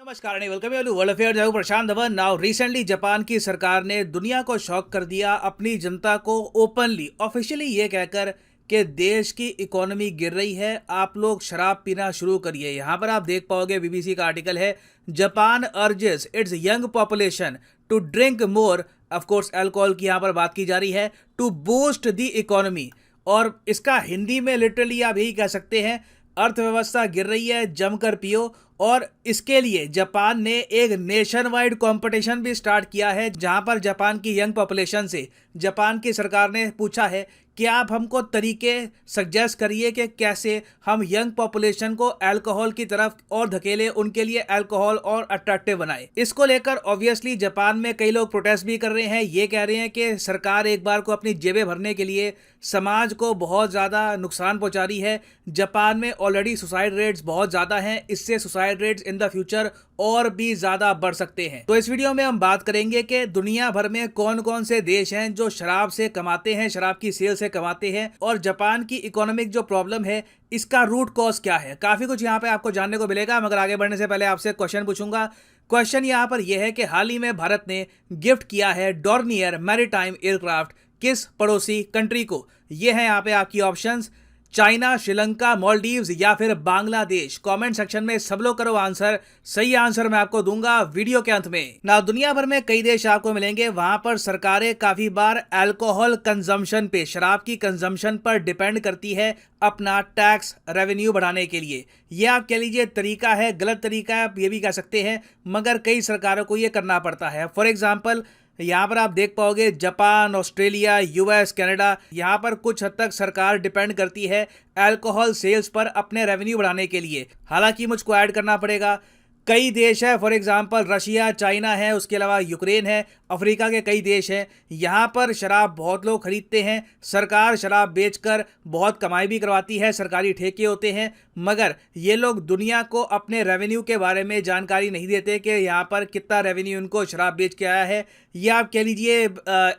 नमस्कार and welcome to world affairs. मैं हूं Prashant Dhawan. Now recently Japan की सरकार ने दुनिया को शॉक कर दिया अपनी जनता को ओपनली ऑफिशियली ये कहकर कि देश की इकोनॉमी गिर रही है, आप लोग शराब पीना शुरू करिए। यहां पर आप देख पाओगे बीबीसी का आर्टिकल है, Japan urges its young population to drink more, of course alcohol की यहां पर बात की जा रही है, टू बूस्ट द इकोनॉमी। और इसका हिंदी में लिटरली आप यही कह सकते हैं, अर्थव्यवस्था गिर रही है, जमकर पियो। और इसके लिए जापान ने एक नेशन वाइड कंपटीशन भी स्टार्ट किया है, जहां पर जापान की यंग पॉपुलेशन से जापान की सरकार ने पूछा है कि आप हमको तरीके सजेस्ट करिए कि कैसे हम यंग पॉपुलेशन को अल्कोहल की तरफ और धकेले, उनके लिए अल्कोहल और अट्रैक्टिव बनाए। इसको लेकर ऑब्वियसली जापान में कई लोग प्रोटेस्ट भी कर रहे हैं, ये कह रहे हैं कि सरकार एक बार को अपनी जेबें भरने के लिए समाज को बहुत ज़्यादा नुकसान पहुंचा रही है। जापान में ऑलरेडी सुसाइड रेट्स बहुत ज़्यादा हैं, इससे suicide rates in the future और भी ज़्यादा बढ़ सकते हैं। तो इस वीडियो में हम बात करेंगे कि दुनिया भर में कौन कौन से देश हैं जो शराब से कमाते हैं, शराब की सेल से कमाते हैं, और जापान की इकोनॉमिक जो प्रॉब्लम है इसका रूट कॉज क्या है। काफ़ी कुछ यहाँ पे आपको जानने को मिलेगा, मगर आगे बढ़ने से पहले आपसे क्वेश्चन पूछूंगा। क्वेश्चन यहाँ पर यह है कि हाल ही में भारत ने गिफ्ट किया है डॉर्नियर मैरीटाइम एयरक्राफ्ट किस पड़ोसी कंट्री को। ये है यहाँ पे आपकी ऑप्शंस, चाइना, श्रीलंका, मालदीव्स या फिर बांग्लादेश। कमेंट सेक्शन में सब लोग करो आंसर। सही आंसर मैं आपको दूंगा वीडियो के अंत में। ना दुनिया भर में कई देश आपको मिलेंगे, वहां पर सरकारें काफी बार अल्कोहल कंजम्पशन पे, शराब की कंजम्पशन पर डिपेंड करती है अपना टैक्स रेवेन्यू बढ़ाने के लिए। ये आप कह लीजिए तरीका है, गलत तरीका है आप ये भी कह सकते हैं, मगर कई सरकारों को ये करना पड़ता है। फॉर एग्जाम्पल यहाँ पर आप देख पाओगे जापान, ऑस्ट्रेलिया, यूएस, कनाडा, यहाँ पर कुछ हद तक सरकार डिपेंड करती है अल्कोहल सेल्स पर अपने रेवेन्यू बढ़ाने के लिए। हालांकि मुझको ऐड करना पड़ेगा, कई देश है, फॉर एग्जांपल रशिया, चाइना है, उसके अलावा यूक्रेन है, अफ्रीका के कई देश हैं, यहाँ पर शराब बहुत लोग खरीदते हैं। सरकार शराब बेचकर बहुत कमाई भी करवाती है, सरकारी ठेके होते हैं, मगर ये लोग दुनिया को अपने रेवेन्यू के बारे में जानकारी नहीं देते कि यहाँ पर कितना रेवेन्यू उनको शराब बेच के आया है। ये आप कह लीजिए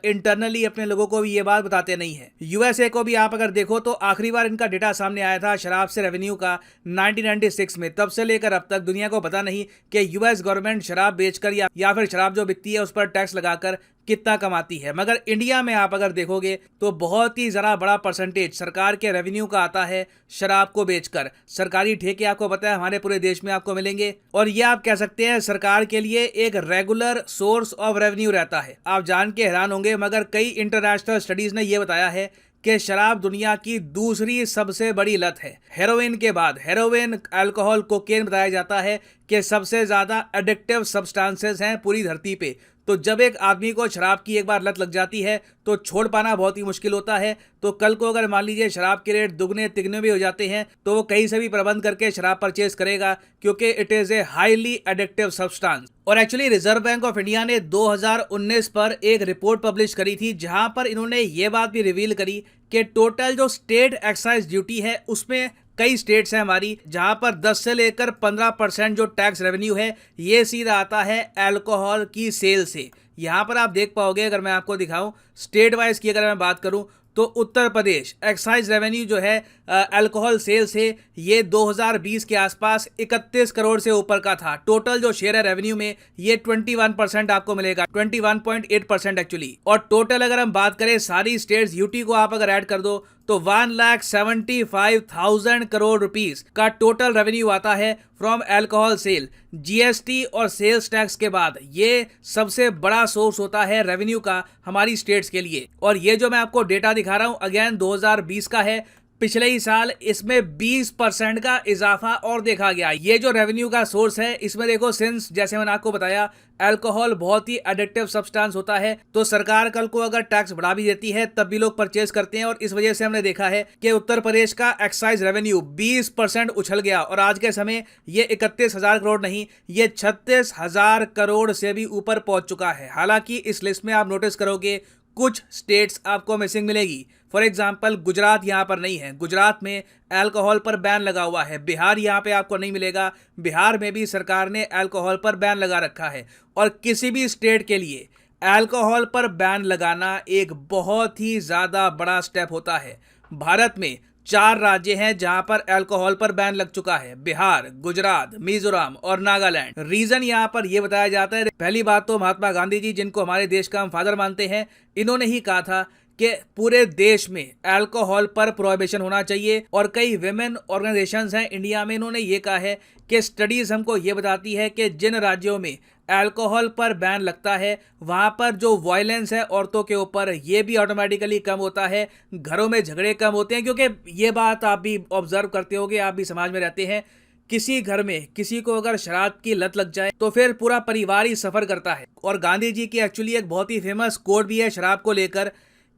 इंटरनली अपने लोगों को भी ये बात बताते नहीं है। यूएसए को भी आप अगर देखो तो आखिरी बार इनका डेटा सामने आया था शराब से रेवेन्यू का 1996 में, तब से लेकर अब तक दुनिया को पता नहीं कि यूएस गवर्नमेंट शराब बेचकर या फिर शराब जो बिकती है उस पर टैक्स लगाकर कितना कमाती है। मगर इंडिया में आप अगर देखोगे तो बहुत ही ज़रा बड़ा परसेंटेज सरकार के रेवेन्यू का आता है शराब को बेचकर। सरकारी ठेके आपको पता है हमारे पूरे देश में आपको मिलेंगे, और ये आप कह सकते हैं सरकार के लिए एक रेगुलर सोर्स ऑफ रेवेन्यू रहता है। आप जान के हैरान होंगे, मगर कई इंटरनेशनल स्टडीज ने यह बताया है कि शराब दुनिया की दूसरी सबसे बड़ी लत है। हेरोइन के बाद, हेरोइन, अल्कोहल, कोकेन बताया जाता है कि सबसे ज़्यादा एडिक्टिव सब्सटेंसेस हैं पूरी धरती पे। तो जब एक आदमी को शराब की एक बार लत लग जाती है तो छोड़ पाना बहुत ही मुश्किल होता है। तो कल को अगर मान लीजिए शराब के रेट दुगने तिगने भी हो जाते हैं तो वो कहीं से भी प्रबंध करके शराब परचेज करेगा, क्योंकि it is a highly addictive substance. और actually Reserve Bank of India ने 2019 पर एक रिपोर्ट पब्लिश करी थी, जहां पर इन्होंने ये बात भी रिवील करी कि टोटल जो स्टेट एक्साइज ड्यूटी है उसमें कई स्टेट्स हैं हमारी जहां पर 10 से लेकर 15% जो टैक्स रेवेन्यू है ये सीधा आता है अल्कोहल की सेल से। यहां पर आप देख पाओगे, अगर मैं आपको दिखाऊं स्टेट वाइज की अगर मैं बात करूं तो उत्तर प्रदेश एक्साइज रेवेन्यू जो है अल्कोहल सेल से ये 2020 के आसपास 31 करोड़ से ऊपर का था। टोटल जो शेयर है रेवेन्यू में ये 21% आपको मिलेगा, 21.8% एक्चुअली। और टोटल अगर हम बात करें सारी स्टेट्स यूटी को आप अगर ऐड कर दो तो 1,75,000 करोड़ रुपीस का टोटल रेवेन्यू आता है फ्रॉम अल्कोहल सेल। जीएसटी और सेल्स टैक्स के बाद ये सबसे बड़ा सोर्स होता है रेवेन्यू का हमारी स्टेट्स के लिए। और ये जो मैं आपको डेटा दिखा रहा हूं अगेन 2020 का है, पिछले ही साल इसमें 20% का इजाफा और देखा गया। ये जो रेवेन्यू का सोर्स है इसमें देखो, सिंस जैसे मैंने आपको बताया अल्कोहल बहुत ही एडिक्टिव सब्सटेंस होता है, तो सरकार कल को अगर टैक्स बढ़ा भी देती है तब भी लोग परचेज करते हैं। और इस वजह से हमने देखा है कि उत्तर प्रदेश का एक्साइज रेवेन्यू 20% उछल गया और आज के समय ये 31,000 करोड़ नहीं, ये 36,000 करोड़ से भी ऊपर पहुंच चुका है। हालांकि इस लिस्ट में आप नोटिस करोगे कुछ स्टेट्स आपको मिसिंग मिलेगी। फॉर एग्जाम्पल गुजरात यहाँ पर नहीं है, गुजरात में अल्कोहल पर बैन लगा हुआ है। बिहार यहाँ पे आपको नहीं मिलेगा, बिहार में भी सरकार ने अल्कोहल पर बैन लगा रखा है। और किसी भी स्टेट के लिए अल्कोहल पर बैन लगाना एक बहुत ही ज़्यादा बड़ा स्टेप होता है। भारत में 4 राज्य हैं जहां पर अल्कोहल पर बैन लग चुका है, बिहार, गुजरात, मिजोरम और नागालैंड। रीजन यहां पर यह बताया जाता है, पहली बात तो महात्मा गांधी जी, जिनको हमारे देश का हम फादर मानते हैं, इन्होंने ही कहा था कि पूरे देश में अल्कोहल पर प्रोहिबिशन होना चाहिए। और कई विमेन ऑर्गेनाइजेशंस हैं इंडिया में, इन्होंने ये कहा है कि स्टडीज हमको ये बताती है कि जिन राज्यों में अल्कोहल पर बैन लगता है वहां पर जो वायलेंस है औरतों के ऊपर, ये भी ऑटोमेटिकली कम होता है, घरों में झगड़े कम होते हैं। क्योंकि ये बात आप भी ऑब्जर्व करते होगे, आप भी समाज में रहते हैं, किसी घर में किसी को अगर शराब की लत लग जाए तो फिर पूरा परिवार ही सफर करता है। और गांधी जी की एक्चुअली एक बहुत ही फेमस कोट भी है शराब को लेकर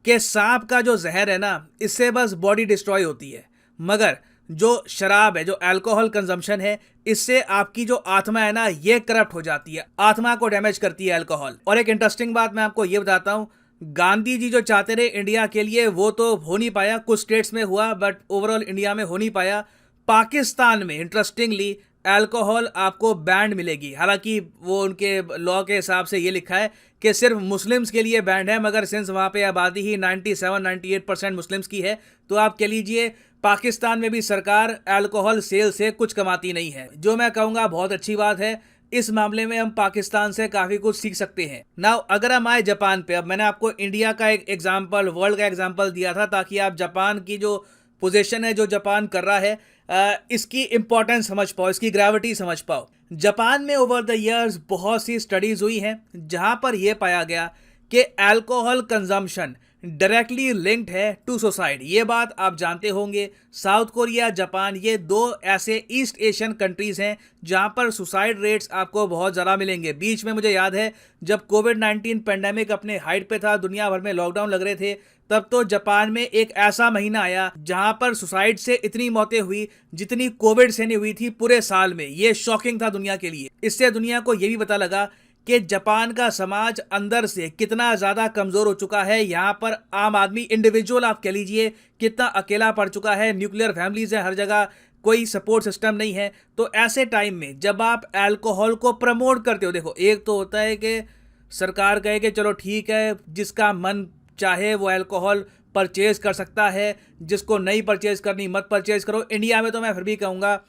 कि सांप का जो जहर है ना, इससे बस बॉडी डिस्ट्रॉय होती है, मगर जो शराब है, जो अल्कोहल कंजम्पशन है, इससे आपकी जो आत्मा है ना, ये करप्ट हो जाती है, आत्मा को डैमेज करती है अल्कोहल। और एक इंटरेस्टिंग बात मैं आपको ये बताता हूँ, गांधी जी जो चाहते रहे इंडिया के लिए वो तो हो नहीं पाया, कुछ स्टेट्स में हुआ बट ओवरऑल इंडिया में हो नहीं पाया। पाकिस्तान में इंटरेस्टिंगली अल्कोहल आपको बैंड मिलेगी, हालांकि वो उनके लॉ के हिसाब से ये लिखा है कि सिर्फ मुस्लिम्स के लिए बैंड है, मगर सिंस वहाँ पे आबादी ही 97-98% मुस्लिम्स की है, तो आप कह लीजिए पाकिस्तान में भी सरकार अल्कोहल सेल से कुछ कमाती नहीं है, जो मैं कहूँगा बहुत अच्छी बात है। इस मामले में हम पाकिस्तान से काफ़ी कुछ सीख सकते हैं। नाउ अगर हम आए जापान पे, अब मैंने आपको इंडिया का एक एग्जाम्पल, वर्ल्ड का एग्जाम्पल दिया था ताकि आप जापान की जो पोजीशन है, जो जापान कर रहा है, इसकी इंपॉर्टेंस समझ पाओ, इसकी ग्रेविटी समझ पाओ। जापान में ओवर द इयर्स बहुत सी स्टडीज हुई हैं जहां पर यह पाया गया कि अल्कोहल कंजम्पशन डायरेक्टली लिंक्ड है टू सुसाइड। ये बात आप जानते होंगे, साउथ कोरिया, जापान, ये दो ऐसे ईस्ट एशियन कंट्रीज हैं जहां पर सुसाइड रेट्स आपको बहुत ज़्यादा मिलेंगे। बीच में मुझे याद है जब कोविड-19 पेंडेमिक अपने हाइट पे था, दुनिया भर में लॉकडाउन लग रहे थे, तब तो जापान में एक ऐसा महीना आया जहां पर सुसाइड से इतनी मौतें हुई जितनी कोविड से नहीं हुई थी पूरे साल में। ये शॉकिंग था दुनिया के लिए। इससे दुनिया को यह भी पता लगा कि जापान का समाज अंदर से कितना ज़्यादा कमज़ोर हो चुका है। यहाँ पर आम आदमी, इंडिविजुअल आप कह लीजिए, कितना अकेला पड़ चुका है। न्यूक्लियर फैमिलीज हैं हर जगह, कोई सपोर्ट सिस्टम नहीं है। तो ऐसे टाइम में जब आप अल्कोहल को प्रमोट करते हो, देखो एक तो होता है कि सरकार कहे कि चलो ठीक है, जिसका मन चाहे वो अल्कोहल परचेज कर सकता है, जिसको नहीं परचेज करनी मत परचेज करो। इंडिया में तो मैं फिर भी कहूँगा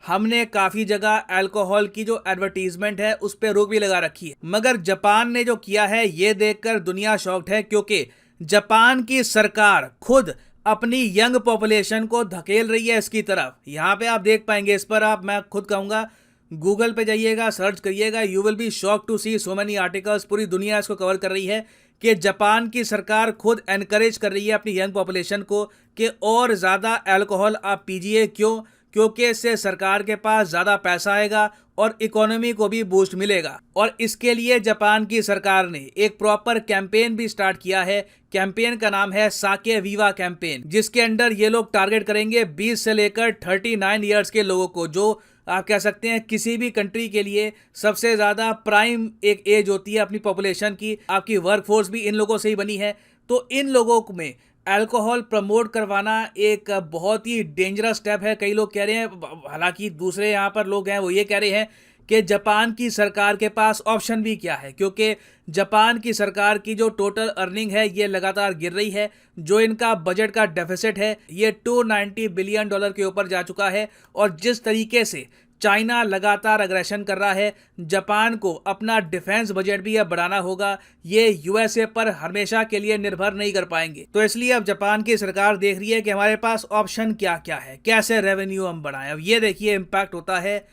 हमने काफ़ी जगह अल्कोहल की जो एडवर्टीजमेंट है उस पर रोक भी लगा रखी है, मगर जापान ने जो किया है ये देखकर दुनिया शॉक्ड है, क्योंकि जापान की सरकार खुद अपनी यंग पॉपुलेशन को धकेल रही है इसकी तरफ। यहाँ पे आप देख पाएंगे, इस पर आप, मैं खुद कहूँगा, गूगल पे जाइएगा, सर्च करिएगा, you will be shock to see so many articles. पूरी दुनिया इसको कवर कर रही है कि जापान की सरकार खुद एनकरेज कर रही है अपनी यंग पॉपुलेशन को कि और ज़्यादा अल्कोहल आप पीजिए। क्यों? क्योंकि इससे सरकार के पास ज़्यादा पैसा आएगा और इकोनॉमी को भी बूस्ट मिलेगा। और इसके लिए जापान की सरकार ने एक प्रॉपर कैंपेन भी स्टार्ट किया है। कैंपेन का नाम है साके वीवा कैंपेन, जिसके अंडर ये लोग टारगेट करेंगे 20 से लेकर 39 ईयर्स के लोगों को, जो आप कह सकते हैं किसी भी कंट्री के लिए सबसे ज़्यादा प्राइम एक एज होती है अपनी पॉपुलेशन की। आपकी वर्कफोर्स भी इन लोगों से ही बनी है। तो इन लोगों में अल्कोहल प्रमोट करवाना एक बहुत ही डेंजरस स्टेप है। कई लोग कह रहे हैं, हालांकि दूसरे यहाँ पर लोग हैं वो ये कह रहे हैं कि जापान की सरकार के पास ऑप्शन भी क्या है, क्योंकि जापान की सरकार की जो टोटल अर्निंग है ये लगातार गिर रही है। जो इनका बजट का डेफिसिट है ये $290 बिलियन के ऊपर जा चुका है। और जिस तरीके से चाइना लगातार अग्रेशन कर रहा है, जापान को अपना डिफेंस बजट भी अब बढ़ाना होगा। ये यूएसए पर हमेशा के लिए निर्भर नहीं कर पाएंगे। तो इसलिए अब जापान की सरकार देख रही है कि हमारे पास ऑप्शन क्या क्या है, कैसे रेवेन्यू हम बढ़ाएं। अब ये देखिए इम्पैक्ट होता है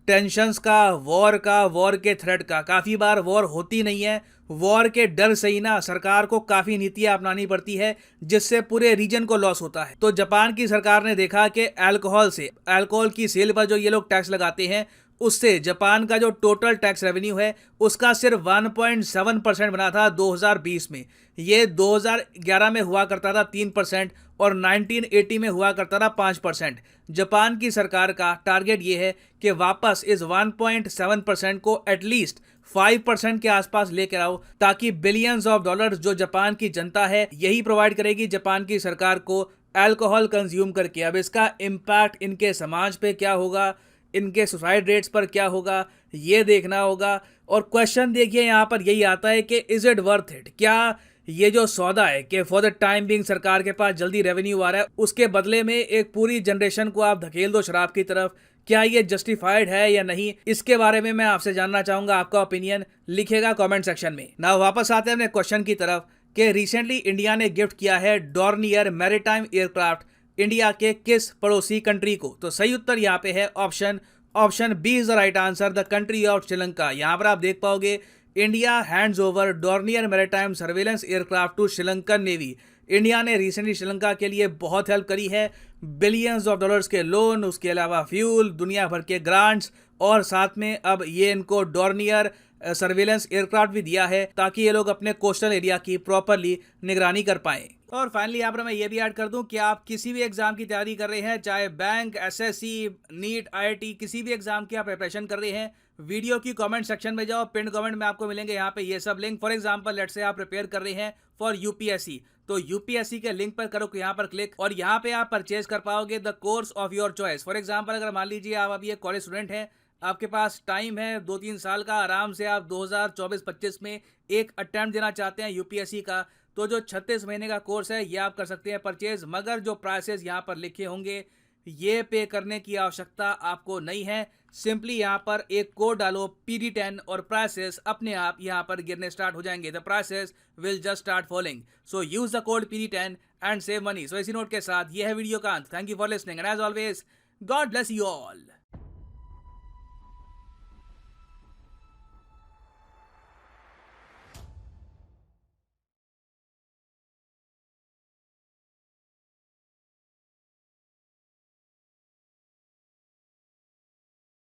टेंशन्स का, वॉर के थ्रेट का। काफ़ी बार वॉर होती नहीं है, वॉर के डर से ही ना सरकार को काफ़ी नीतियां अपनानी पड़ती है, जिससे पूरे रीजन को लॉस होता है। तो जापान की सरकार ने देखा कि अल्कोहल की सेल पर जो ये लोग टैक्स लगाते हैं, उससे जापान का जो टोटल टैक्स रेवेन्यू है उसका सिर्फ 1.7% बना था 2020 में। ये 2011 में हुआ करता था 3% और 1980 में हुआ करता था 5%। जापान की सरकार का टारगेट ये है कि वापस इस 1.7% को एटलीस्ट 5% के आसपास लेकर आओ, ताकि बिलियंस ऑफ डॉलर्स जो जापान की जनता है यही प्रोवाइड करेगी जापान की सरकार को अल्कोहल कंज्यूम करके। अब इसका इम्पैक्ट इनके समाज पे क्या होगा, इनके सुसाइड रेट्स पर क्या होगा, ये देखना होगा। और क्वेश्चन देखिए यहाँ पर यही आता है कि इज इट वर्थ इट, क्या ये जो सौदा है कि फॉर द टाइम बिंग सरकार के पास जल्दी रेवेन्यू आ रहा है, उसके बदले में एक पूरी जनरेशन को आप धकेल दो शराब की तरफ, क्या ये जस्टिफाइड है या नहीं, इसके बारे में मैं आपसे जानना चाहूंगा। आपका ओपिनियन लिखेगा कमेंट सेक्शन में। ना वापस आते हैं अपने क्वेश्चन की तरफ कि रिसेंटली इंडिया ने गिफ्ट किया है डॉर्नियर मैरीटाइम एयरक्राफ्ट इंडिया के किस पड़ोसी कंट्री को। तो सही उत्तर यहाँ पे है option B is the right answer, the country of Sri Lanka. यहाँ पर आप देख पाओगे India hands over Dornier maritime surveillance aircraft to Sri Lankan navy. India ने रिसेंटली श्रीलंका के लिए बहुत हेल्प करी है, बिलियंस ऑफ डॉलर्स के लोन, उसके अलावा फ्यूल, दुनिया भर के ग्रांट्स, और साथ में अब ये इनको डॉर्नियर सर्वेलेंस एयरक्राफ्ट भी दिया है ताकि ये लोग अपने कोस्टल एरिया की प्रॉपरली निगरानी कर पाएं। और फाइनली यहाँ पर मैं ये भी ऐड कर दूं कि आप किसी भी एग्जाम की तैयारी कर रहे हैं, चाहे बैंक, एसएससी, नीट, आईआईटी, किसी भी एग्जाम की आप प्रिपरेशन कर रहे हैं, वीडियो की कमेंट सेक्शन में जाओ, पिन कमेंट में आपको मिलेंगे यहाँ पे ये सब link. For example let's say आप प्रिपेयर कर रहे हैं फॉर यूपीएससी, तो यूपीएससी के लिंक पर करो यहाँ पर क्लिक, और यहाँ पे आप परचेज कर पाओगे the course of your choice. For example अगर मान लीजिए आप अभी एक कॉलेज स्टूडेंट हैं, आपके पास टाइम है 2-3 साल का, आराम से आप 2024-25 में एक अटेम्प्ट देना चाहते हैं यूपीएससी का, तो जो 36 महीने का कोर्स है ये आप कर सकते हैं परचेज। मगर जो प्राइसेस यहाँ पर लिखे होंगे ये पे करने की आवश्यकता आपको नहीं है। सिंपली यहाँ पर एक कोड डालो PD10 और प्राइसेस अपने आप यहाँ पर गिरने स्टार्ट हो जाएंगे। The prices will just start following, so use the code PD10 and save money. So इसी नोट के साथ ये है वीडियो का अंत। Thank you for listening and as always God bless you all.